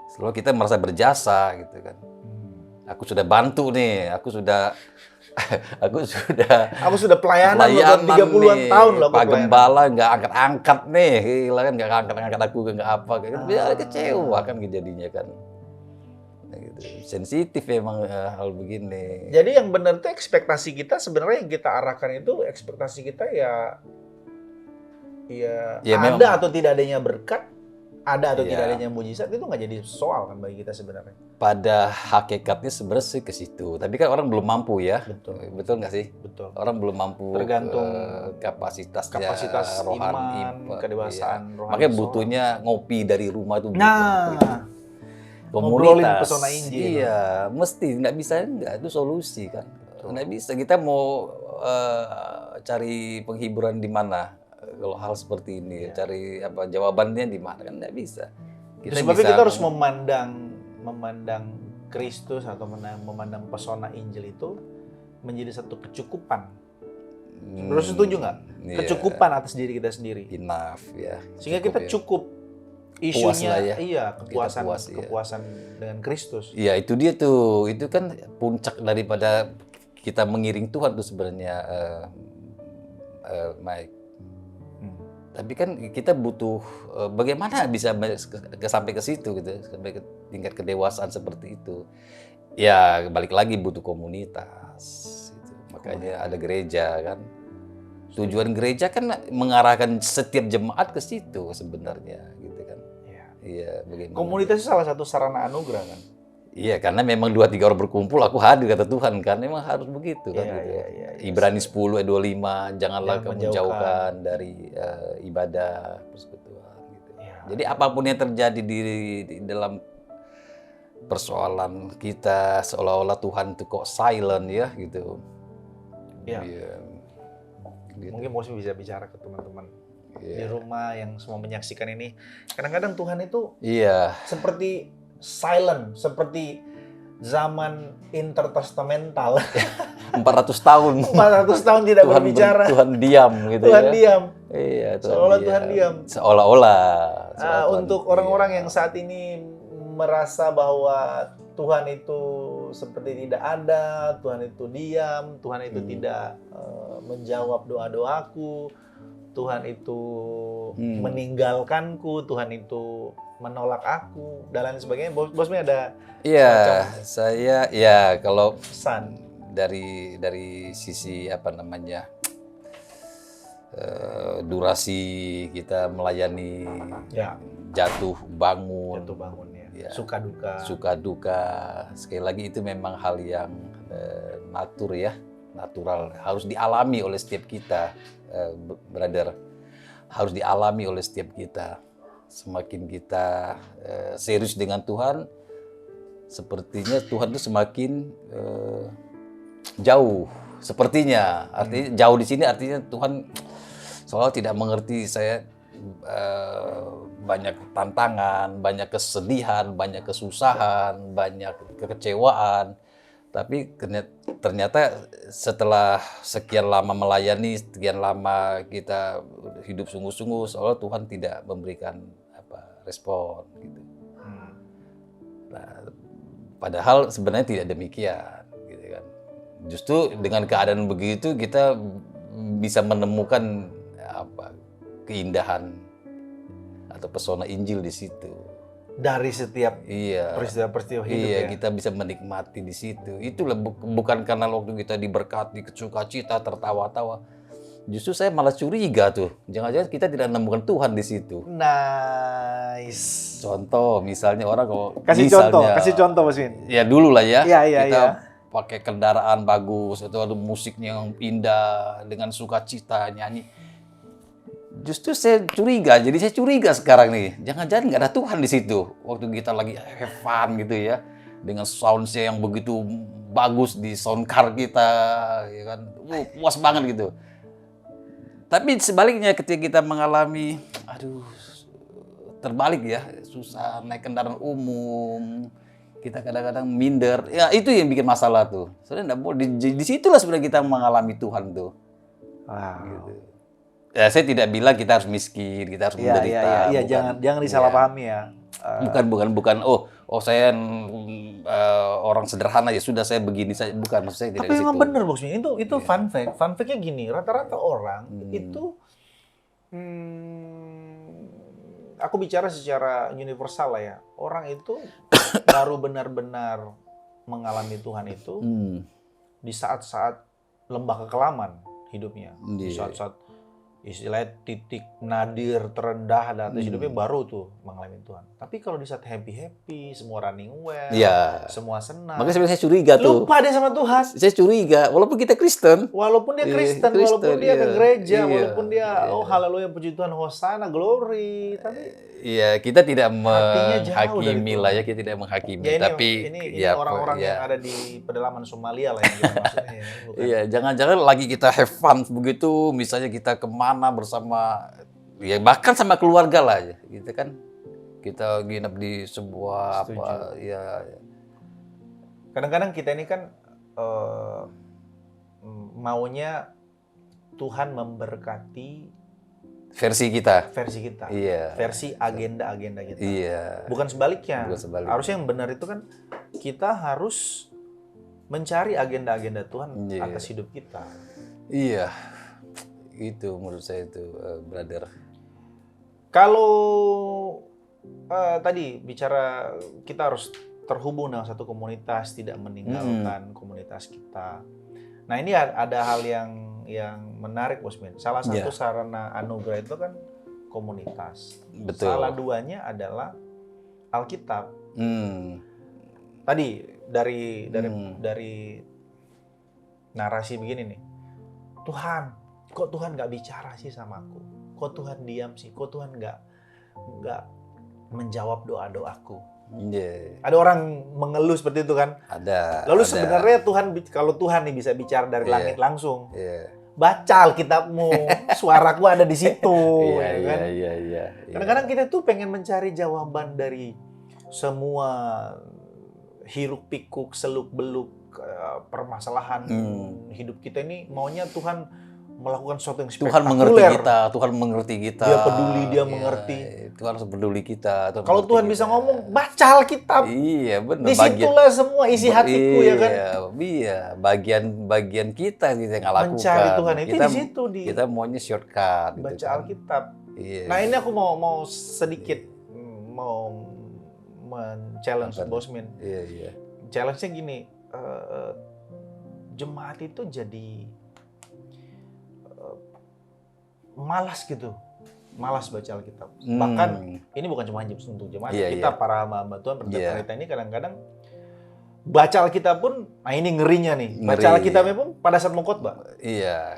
Speaker 1: Selalu kita merasa berjasa gitu kan. Aku sudah bantu nih, aku sudah
Speaker 2: pelayanan loh, 30-an tahun loh.
Speaker 1: Pak Gembala nggak angkat-angkat nih, gila kan, nggak angkat-angkat aku, nggak apa, kayak gitu. Kecewa kan jadinya kan. Nah, gitu. gitu. Sensitif emang hal begini.
Speaker 2: Jadi yang benar tuh ekspektasi kita sebenarnya yang kita arahkan itu ekspektasi kita ya
Speaker 1: Ya,
Speaker 2: ada
Speaker 1: memang.
Speaker 2: atau tidak adanya berkat, ada atau
Speaker 1: Iya.
Speaker 2: tidak adanya mujizat itu nggak jadi soal kan bagi kita sebenarnya.
Speaker 1: Pada hakikatnya sebenarnya sih ke situ. Tapi kan orang belum mampu ya.
Speaker 2: Betul.
Speaker 1: Betul nggak sih?
Speaker 2: Betul.
Speaker 1: Orang belum mampu
Speaker 2: Tergantung
Speaker 1: kapasitasnya
Speaker 2: kapasitas
Speaker 1: rohani.
Speaker 2: iman, kedewasaan
Speaker 1: Iya.
Speaker 2: rohani
Speaker 1: Makanya
Speaker 2: seseorang.
Speaker 1: butuhnya ngopi dari rumah tuh.
Speaker 2: Nah, ngobrolin pesona Injil.
Speaker 1: Iya, mesti nggak bisa nggak itu solusi kan. Nggak bisa kita mau cari penghiburan di mana kalau hal seperti ini, cari apa jawabannya di mana kan nggak bisa.
Speaker 2: Sebabnya kita harus memandang Kristus atau memandang pesona Injil itu menjadi satu kecukupan. Terus setuju nggak?
Speaker 1: Iya.
Speaker 2: Kecukupan atas diri kita sendiri.
Speaker 1: Enough ya.
Speaker 2: Sehingga
Speaker 1: Cukup
Speaker 2: kita
Speaker 1: ya.
Speaker 2: cukup
Speaker 1: Puas
Speaker 2: isunya,
Speaker 1: lah ya.
Speaker 2: iya
Speaker 1: Kita puas, iya.
Speaker 2: kepuasan dengan Kristus.
Speaker 1: Iya itu dia tuh, itu kan puncak daripada kita mengiring Tuhan tuh sebenarnya, Mike. Tapi kan kita butuh bagaimana bisa sampai ke situ gitu, sampai ke tingkat kedewasaan seperti itu. Ya balik lagi butuh komunitas. Gitu. Makanya ada gereja kan. Tujuan gereja kan mengarahkan setiap jemaat ke situ sebenarnya, gitu kan. Iya, bagaimana?
Speaker 2: Komunitas itu salah satu sarana anugerah kan.
Speaker 1: Iya, karena memang 2-3 orang berkumpul, aku hadir kata Tuhan kan, memang harus begitu kan.
Speaker 2: Iya,
Speaker 1: Gitu.
Speaker 2: iya.
Speaker 1: Ibrani 10:25, janganlah kamu menjauhkan dari ibadah persekutuan. Gitu.
Speaker 2: Iya.
Speaker 1: Jadi apapun yang terjadi di dalam persoalan kita, seolah-olah Tuhan itu kok silent ya gitu.
Speaker 2: Iya.
Speaker 1: Iya. Gitu.
Speaker 2: Mungkin Bos bisa bicara ke teman-teman
Speaker 1: Iya.
Speaker 2: di rumah yang semua menyaksikan ini. Kadang-kadang Tuhan itu
Speaker 1: Iya.
Speaker 2: seperti silent, seperti zaman intertestamental.
Speaker 1: 400 tahun
Speaker 2: 400 tahun tidak berbicara.
Speaker 1: Tuhan diam gitu
Speaker 2: Tuhan
Speaker 1: ya.
Speaker 2: diam.
Speaker 1: Iya,
Speaker 2: Seolah Tuhan diam.
Speaker 1: Seolah-olah. Tuhan
Speaker 2: Untuk orang-orang yang saat ini merasa bahwa Tuhan itu seperti tidak ada, Tuhan itu diam, Tuhan itu tidak menjawab doa-doaku, Tuhan itu meninggalkanku, Tuhan itu menolak aku, dan lain sebagainya. Bosmi ada
Speaker 1: Iya, saya ya kalau
Speaker 2: pesan
Speaker 1: dari sisi apa namanya durasi kita melayani
Speaker 2: ya
Speaker 1: jatuh bangun,
Speaker 2: ya. Suka
Speaker 1: duka sekali lagi itu memang hal yang natural harus dialami oleh setiap kita, brother, harus dialami oleh setiap kita. Semakin kita serius dengan Tuhan, sepertinya Tuhan itu semakin jauh. Sepertinya, artinya jauh di sini artinya Tuhan soalnya tidak mengerti saya banyak tantangan, banyak kesedihan, banyak kesusahan, banyak kekecewaan. Tapi ternyata setelah sekian lama melayani, sekian lama kita hidup sungguh-sungguh, seolah Tuhan tidak memberikan respon gitu. Nah, padahal sebenarnya tidak demikian, gitu kan. Justru dengan keadaan begitu kita bisa menemukan keindahan atau pesona Injil di situ.
Speaker 2: Dari setiap
Speaker 1: Iya.
Speaker 2: peristiwa-peristiwa hidup
Speaker 1: Iya,
Speaker 2: ya.
Speaker 1: kita bisa menikmati di situ. Itulah bukan karena waktu kita diberkati, sukacita, tertawa-tawa. Justru saya malah curiga tuh. Jangan-jangan kita tidak menemukan Tuhan di situ.
Speaker 2: Nice.
Speaker 1: Contoh, misalnya orang kalau
Speaker 2: Kasih contoh Mas Win.
Speaker 1: Ya dulu lah ya.
Speaker 2: Iya.
Speaker 1: Kita pakai kendaraan bagus atau ada musiknya yang indah dengan sukacita nyanyi. Justru saya curiga, jadi saya curiga sekarang nih. Jangan-jangan nggak ada Tuhan di situ. Waktu kita lagi have fun gitu ya. Dengan soundnya yang begitu bagus di sound car kita. Ya kan, puas banget gitu. Tapi sebaliknya ketika kita mengalami, terbalik ya. Susah naik kendaraan umum. Kita kadang-kadang minder. Ya itu yang bikin masalah tuh. Sebenarnya nggak boleh. Di situlah sebenarnya kita mengalami Tuhan tuh.
Speaker 2: Wow.
Speaker 1: Gitu. Ya, saya tidak bilang kita harus miskin, kita harus menderita.
Speaker 2: Iya, jangan disalahpahami ya.
Speaker 1: Bukan. Oh saya orang sederhana ya sudah saya begini saja. Bukan, maksud saya tidak.
Speaker 2: Tapi memang benar Bos Min. Itu fun fact. Fun fact-nya gini, rata-rata orang itu aku bicara secara universal lah ya. Orang itu baru benar-benar mengalami Tuhan itu di saat-saat lembah kekelaman hidupnya. Di
Speaker 1: Iya.
Speaker 2: saat-saat istilahnya titik nadir terendah dan atas hidupnya baru tuh mengalami Tuhan. Tapi kalau di saat happy-happy, semua running well,
Speaker 1: Iya.
Speaker 2: semua senang,
Speaker 1: Makanya sebenarnya saya curiga tuh.
Speaker 2: lupa dia sama Tuhan.
Speaker 1: Saya curiga, walaupun kita Kristen.
Speaker 2: Walaupun dia
Speaker 1: Iya,
Speaker 2: Kristen, walaupun dia ke
Speaker 1: iya.
Speaker 2: gereja,
Speaker 1: Iya,
Speaker 2: walaupun dia
Speaker 1: iya.
Speaker 2: oh haleluya puji Tuhan, hosana, glory, tapi
Speaker 1: Iya, kita tidak
Speaker 2: Hatinya jauh dari
Speaker 1: menghakimi
Speaker 2: Tuhan.
Speaker 1: lah ya, kita tidak menghakimi.
Speaker 2: ya
Speaker 1: Tapi
Speaker 2: ini
Speaker 1: ya,
Speaker 2: orang-orang
Speaker 1: ya.
Speaker 2: yang ada di pedalaman Somalia lah yang kita maksudnya ya, bukan.
Speaker 1: Iya, jangan-jangan lagi kita have fun begitu, misalnya kita kemana bersama, ya bahkan sama keluarga lah ya, gitu kan. Kita nginep di sebuah
Speaker 2: Setuju.
Speaker 1: apa, ya.
Speaker 2: Kadang-kadang kita ini kan maunya Tuhan memberkati
Speaker 1: Versi kita.
Speaker 2: versi kita,
Speaker 1: Iya.
Speaker 2: versi agenda-agenda kita.
Speaker 1: Iya.
Speaker 2: Bukan sebaliknya.
Speaker 1: Bukan sebaliknya.
Speaker 2: Harusnya yang benar itu kan kita harus mencari agenda-agenda Tuhan
Speaker 1: Iya.
Speaker 2: atas hidup kita.
Speaker 1: Iya. Itu menurut saya itu, brother.
Speaker 2: Kalau tadi bicara kita harus terhubung dengan satu komunitas, tidak meninggalkan komunitas kita. Nah ini ada hal yang menarik, Bosmin. Salah satu sarana anugerah itu kan komunitas.
Speaker 1: Betul.
Speaker 2: Salah duanya adalah Alkitab. Tadi dari narasi begini nih, Tuhan, kok Tuhan nggak bicara sih sama aku? Kok Tuhan diam sih? Kok Tuhan nggak menjawab doa-doaku?
Speaker 1: Iya.
Speaker 2: Ada orang mengeluh seperti itu kan?
Speaker 1: Ada.
Speaker 2: Lalu
Speaker 1: ada.
Speaker 2: sebenarnya kalau Tuhan nih bisa bicara dari
Speaker 1: Iya.
Speaker 2: langit langsung,
Speaker 1: Iya.
Speaker 2: baca Alkitabmu, suaraku ada di situ,
Speaker 1: Iya,
Speaker 2: ya kan?
Speaker 1: iya.
Speaker 2: Kadang-kadang kita tuh pengen mencari jawaban dari semua hiruk pikuk, seluk beluk permasalahan hidup kita ini. Maunya Tuhan melakukan sesuatu yang spektakuler.
Speaker 1: Tuhan mengerti kita.
Speaker 2: Dia peduli, dia
Speaker 1: Iya,
Speaker 2: mengerti.
Speaker 1: Tuhan harus peduli kita.
Speaker 2: Kalau Tuhan bisa ngomong, baca Alkitab.
Speaker 1: Iya, benar.
Speaker 2: Disitulah semua isi hatiku, ya kan?
Speaker 1: Iya, bagian kita yang lakukan.
Speaker 2: Mencari Tuhan itu
Speaker 1: kita,
Speaker 2: di situ.
Speaker 1: Kita maunya shortcut.
Speaker 2: Baca
Speaker 1: gitu kan.
Speaker 2: Alkitab.
Speaker 1: Iya.
Speaker 2: Nah ini aku mau sedikit mau men-challenge Bosmin.
Speaker 1: Iya.
Speaker 2: Challenge-nya gini, jemaat itu jadi malas gitu, malas baca Alkitab. Bahkan ini bukan cuma untuk jemaat, kita para hamba Tuhan percaya kita ini kadang-kadang baca Alkitab pun, nah ini ngerinya nih, baca Alkitabnya pun pada saat mau khotbah.
Speaker 1: Iya.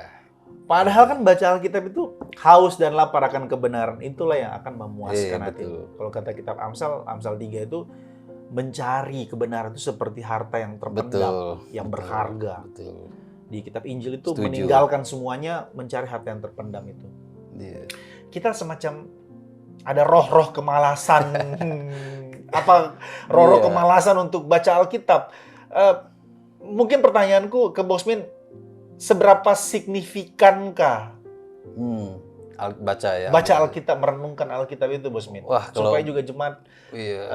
Speaker 2: Padahal kan baca Alkitab itu haus dan lapar akan kebenaran, itulah yang akan memuaskan hati. Kalau kata kitab Amsal 3 itu mencari kebenaran itu seperti harta yang terpendam, yang berharga.
Speaker 1: Betul.
Speaker 2: Di kitab Injil itu meninggalkan semuanya, mencari harta yang terpendam itu.
Speaker 1: Iya.
Speaker 2: Kita semacam ada roh-roh kemalasan, roh-roh kemalasan untuk baca Alkitab. Mungkin pertanyaanku ke Bosmin, seberapa signifikankah baca Alkitab, merenungkan Alkitab itu, Bosmin?
Speaker 1: Wah,
Speaker 2: supaya juga jemaat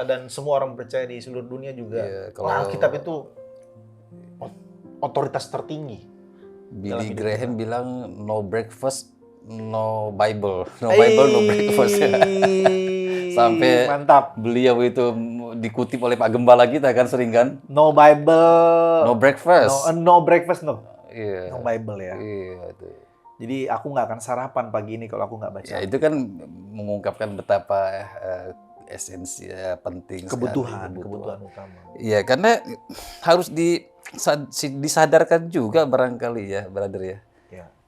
Speaker 2: dan semua orang percaya di seluruh dunia juga, Alkitab itu otoritas tertinggi.
Speaker 1: Billy Graham bilang no breakfast, no Bible. No Bible, no breakfast. Sampai
Speaker 2: mantap.
Speaker 1: Beliau itu dikutip oleh Pak Gembala kita kan sering kan.
Speaker 2: No Bible.
Speaker 1: No breakfast.
Speaker 2: No breakfast, no.
Speaker 1: Iya.
Speaker 2: No Bible ya.
Speaker 1: Iya. Itu.
Speaker 2: Jadi aku nggak akan sarapan pagi ini kalau aku nggak baca.
Speaker 1: Ya itu kan mengungkapkan betapa esensi penting
Speaker 2: kebutuhan utama.
Speaker 1: Iya, karena harus disadarkan juga barangkali ya, brother ya.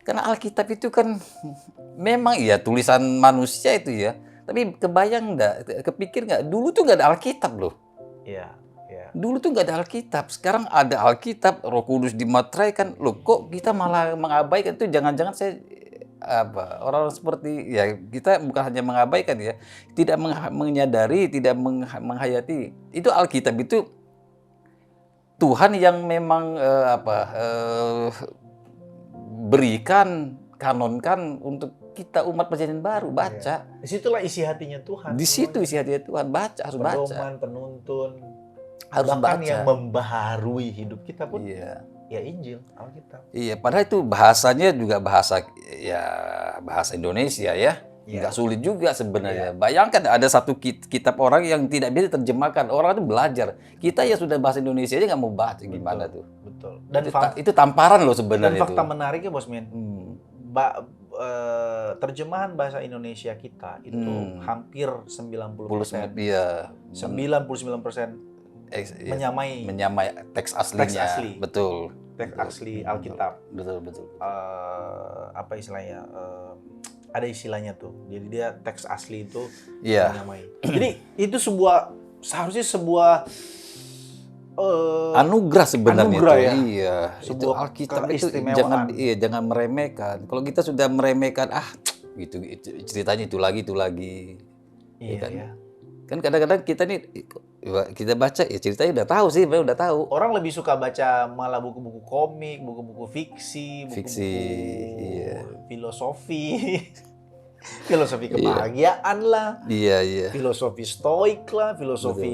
Speaker 1: Karena Alkitab itu kan memang iya tulisan manusia itu ya, tapi kebayang nggak, kepikir nggak, dulu tuh nggak ada Alkitab loh.
Speaker 2: Iya.
Speaker 1: Dulu tuh nggak ada Alkitab, sekarang ada Alkitab, Roh Kudus dimateraikan, loh kok kita malah mengabaikan itu? Jangan-jangan saya orang seperti ya, kita bukan hanya mengabaikan ya, tidak menyadari, tidak menghayati itu Alkitab itu Tuhan yang memang berikan, kanonkan untuk kita umat perjanjian baru, baca.
Speaker 2: Disitulah isi hatinya Tuhan.
Speaker 1: Di situ isi hatinya Tuhan, baca, harus baca.
Speaker 2: Pedoman, penuntun,
Speaker 1: harus
Speaker 2: bahkan
Speaker 1: baca.
Speaker 2: yang membaharui hidup kita pun.
Speaker 1: Iya.
Speaker 2: Ya Injil, Alkitab.
Speaker 1: Iya, padahal itu bahasanya juga bahasa Indonesia ya. Nggak sulit juga sebenarnya. Bayangkan ada satu kitab orang yang tidak bisa diterjemahkan. Orang itu belajar. Kita ya sudah bahasa Indonesia aja nggak mau baca, gimana tuh?
Speaker 2: Betul.
Speaker 1: Itu tamparan loh
Speaker 2: Dan
Speaker 1: sebenarnya
Speaker 2: fakta
Speaker 1: itu.
Speaker 2: menariknya Bos Min, terjemahan bahasa Indonesia kita itu hampir 90%.
Speaker 1: Iya.
Speaker 2: 99%
Speaker 1: Menyamai teks aslinya.
Speaker 2: Teks asli.
Speaker 1: Betul.
Speaker 2: Teks asli Alkitab.
Speaker 1: Betul, betul.
Speaker 2: Apa istilahnya? Ada istilahnya tuh. Jadi dia teks asli itu
Speaker 1: Iya.
Speaker 2: menyamai. Jadi itu seharusnya sebuah
Speaker 1: anugerah sebenarnya
Speaker 2: anugerah
Speaker 1: itu.
Speaker 2: ya.
Speaker 1: Iya. Itu
Speaker 2: Sebuah
Speaker 1: Alkitab itu
Speaker 2: keistimewaan.
Speaker 1: jangan meremehkan. Kalau kita sudah meremehkan, gitu, ceritanya itu lagi.
Speaker 2: Iya
Speaker 1: kan?
Speaker 2: ya.
Speaker 1: Kan kadang-kadang kita baca ya ceritanya udah tahu sih, udah tahu.
Speaker 2: Orang lebih suka baca malah buku-buku komik, buku-buku fiksi, buku-buku filosofi, filosofi kebahagiaan lah,
Speaker 1: Iya.
Speaker 2: filosofi stoik lah, filosofi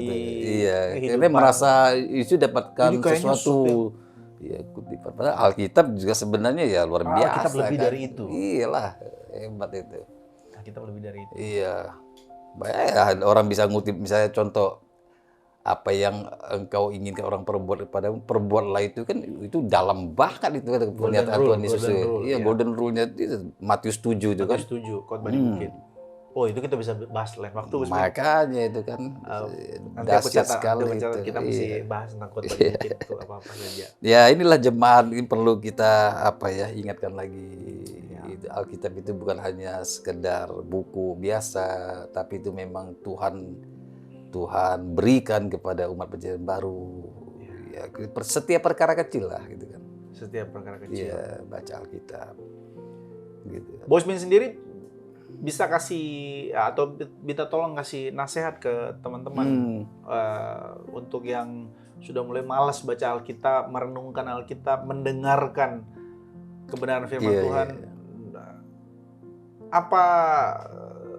Speaker 1: Iya,
Speaker 2: kehidupan.
Speaker 1: karena merasa itu dapatkan
Speaker 2: Jadi kayaknya
Speaker 1: sesuatu. Iya, padahal Alkitab juga sebenarnya ya luar biasa.
Speaker 2: Alkitab lebih
Speaker 1: kan?
Speaker 2: dari itu.
Speaker 1: Iyalah, hebat itu.
Speaker 2: Alkitab lebih dari itu.
Speaker 1: Iya. Banyak ya, orang bisa ngutip misalnya contoh apa yang engkau inginkan orang perbuat kepadamu, perbuatlah itu kan itu dalam banget itu kan pernyataan Tuhan Yesus. Iya, golden rule-nya itu Matius 7 itu kan.
Speaker 2: Matius 7, khotbah di bukit. Oh, itu kita bisa bahas lain waktu.
Speaker 1: Makanya itu kan
Speaker 2: Nanti aku catat,
Speaker 1: itu.
Speaker 2: kita mesti bahas tentang khotbah di bukit itu apa-apa saja.
Speaker 1: Ya, inilah jemaat ini perlu kita ingatkan lagi. Itu Alkitab itu bukan hanya sekedar buku biasa, tapi itu memang Tuhan berikan kepada umat perjanjian baru. Ya, setiap perkara kecil lah gitu kan.
Speaker 2: Setiap perkara kecil.
Speaker 1: Iya, baca Alkitab. Gitu.
Speaker 2: Bos Min sendiri bisa kasih atau minta tolong kasih nasihat ke teman-teman untuk yang sudah mulai malas baca Alkitab, merenungkan Alkitab, mendengarkan kebenaran firman Tuhan. Apa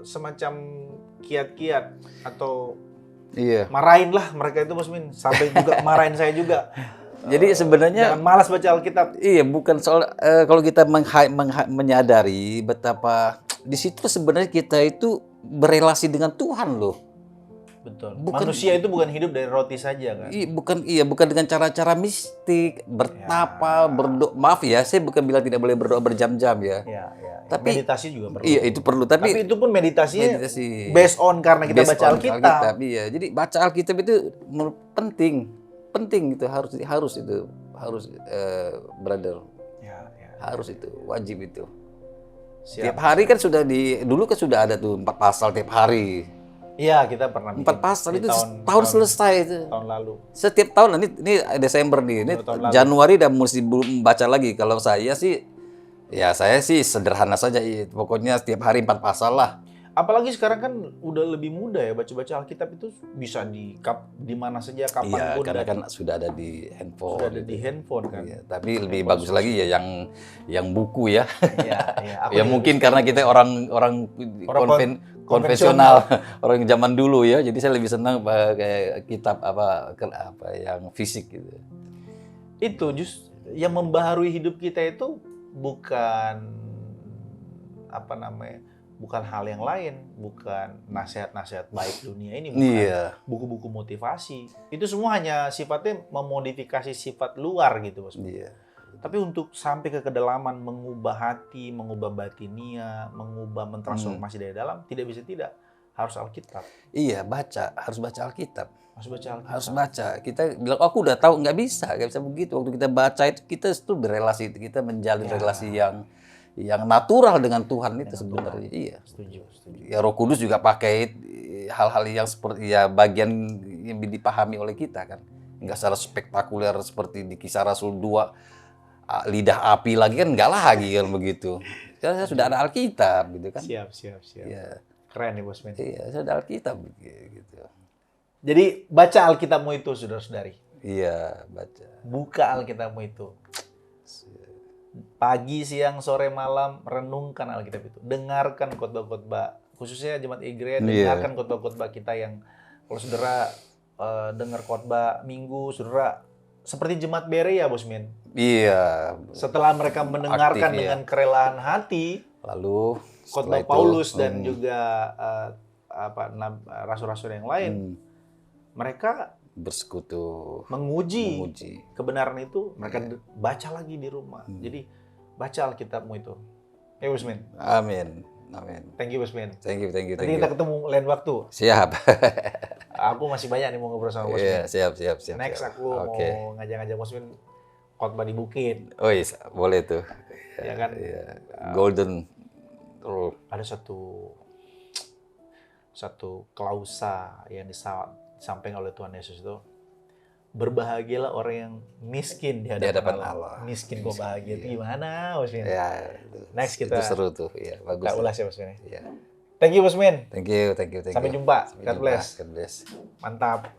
Speaker 2: semacam kiat-kiat atau marahin lah mereka itu Bos Min, sampai juga marahin saya juga.
Speaker 1: Jadi sebenarnya
Speaker 2: jangan malas baca Alkitab.
Speaker 1: Iya, bukan soal kalau kita menyadari betapa di situ sebenarnya kita itu berelasi dengan Tuhan loh.
Speaker 2: Betul. Manusia itu bukan hidup dari roti saja kan.
Speaker 1: Bukan dengan cara-cara mistik, bertapa, berdoa. Maaf ya, saya bukan bilang tidak boleh berdoa berjam-jam ya.
Speaker 2: Iya.
Speaker 1: Tapi
Speaker 2: meditasi juga perlu.
Speaker 1: Iya, itu perlu, tapi
Speaker 2: itu pun meditasinya based on karena kita baca Alkitab.
Speaker 1: Iya, jadi baca Alkitab itu penting itu harus brother.
Speaker 2: Ya.
Speaker 1: Harus itu, wajib itu.
Speaker 2: Siap.
Speaker 1: Tiap hari kan dulu kan sudah ada tuh 4 pasal tiap hari.
Speaker 2: Iya, kita pernah
Speaker 1: 4 pasal itu tahun selesai itu.
Speaker 2: Tahun lalu.
Speaker 1: Setiap tahun, ini Desember nih, ini Januari udah mesti baca lagi. Kalau saya sih sederhana saja. Pokoknya setiap hari 4 pasal lah.
Speaker 2: Apalagi sekarang kan udah lebih mudah ya baca-baca Alkitab itu bisa di mana saja kapan
Speaker 1: Iya,
Speaker 2: pun.
Speaker 1: karena kan sudah ada di handphone.
Speaker 2: Sudah ada di handphone kan.
Speaker 1: Iya, tapi lebih bagus lagi ya yang buku ya.
Speaker 2: Iya.
Speaker 1: Ya mungkin karena kita orang konvensional, orang zaman dulu ya. Jadi saya lebih senang kayak kitab apa yang fisik gitu.
Speaker 2: Itu yang membaharui hidup kita itu bukan bukan hal yang lain, bukan nasihat-nasihat baik dunia ini, bukan buku-buku motivasi. Itu semua hanya sifatnya memodifikasi sifat luar gitu, Bos.
Speaker 1: Iya.
Speaker 2: Tapi untuk sampai ke kedalaman, mengubah hati, mengubah batinia, mentransformasi dari dalam, tidak bisa tidak. Harus Alkitab.
Speaker 1: Iya, harus baca Alkitab.
Speaker 2: Harus
Speaker 1: baca. Kita bilang, aku udah tahu, nggak bisa begitu. Waktu kita baca itu, kita itu berelasi, kita menjalin relasi yang natural dengan Tuhan itu sebenarnya. Iya.
Speaker 2: Setuju.
Speaker 1: Ya Roh Kudus juga pakai hal-hal yang seperti bagian yang dipahami oleh kita kan. Enggak secara spektakuler seperti di Kisah Rasul 2 lidah api lagi kan enggak lagi kan begitu. Karena sudah ada Alkitab gitu kan.
Speaker 2: Siap.
Speaker 1: Iya.
Speaker 2: Keren nih Bos Men.
Speaker 1: Iya, sudah ada Alkitab gitu.
Speaker 2: Jadi baca Alkitabmu itu, saudara-saudari.
Speaker 1: Iya, baca.
Speaker 2: Buka Alkitabmu itu. Pagi, siang, sore, malam, renungkan Alkitab itu. Dengarkan khotbah-khotbah, khususnya Jemaat Igrea, dengarkan khotbah-khotbah kita yang, kalau saudara dengar khotbah Minggu, saudara seperti Jemaat Berea, Bos Min.
Speaker 1: Iya.
Speaker 2: Setelah mereka mendengarkan dengan kerelaan hati,
Speaker 1: lalu
Speaker 2: khotbah
Speaker 1: itu,
Speaker 2: Paulus dan juga rasul-rasul yang lain, mereka
Speaker 1: bersekutu,
Speaker 2: menguji
Speaker 1: memuji.
Speaker 2: kebenaran itu, mereka baca lagi di rumah. Jadi baca Alkitabmu itu. Ya Usmin.
Speaker 1: Amin. Amin.
Speaker 2: Thank you Usmin.
Speaker 1: Thank you.
Speaker 2: Nanti kita ketemu lain waktu.
Speaker 1: Siap.
Speaker 2: Aku masih banyak nih mau ngobrol sama Usmin.
Speaker 1: Iya, siap.
Speaker 2: Next
Speaker 1: siap.
Speaker 2: aku mau ngajak-ngajak Usmin khotbah di bukit.
Speaker 1: Oh iya, boleh tuh.
Speaker 2: Ya kan?
Speaker 1: Iya. Golden rule.
Speaker 2: Ada satu klausa yang disampaikan oleh Tuhan Yesus itu, berbahagialah orang yang miskin di hadapan Allah. Miskin kok bahagia itu gimana, Usmin?
Speaker 1: Ya,
Speaker 2: Next kita
Speaker 1: itu seru tuh. Iya, bagus.
Speaker 2: Kita ulas ya, Usmin.
Speaker 1: Iya.
Speaker 2: Thank you, Usmin.
Speaker 1: Thank you.
Speaker 2: Sampai jumpa. God bless.
Speaker 1: God bless.
Speaker 2: Mantap.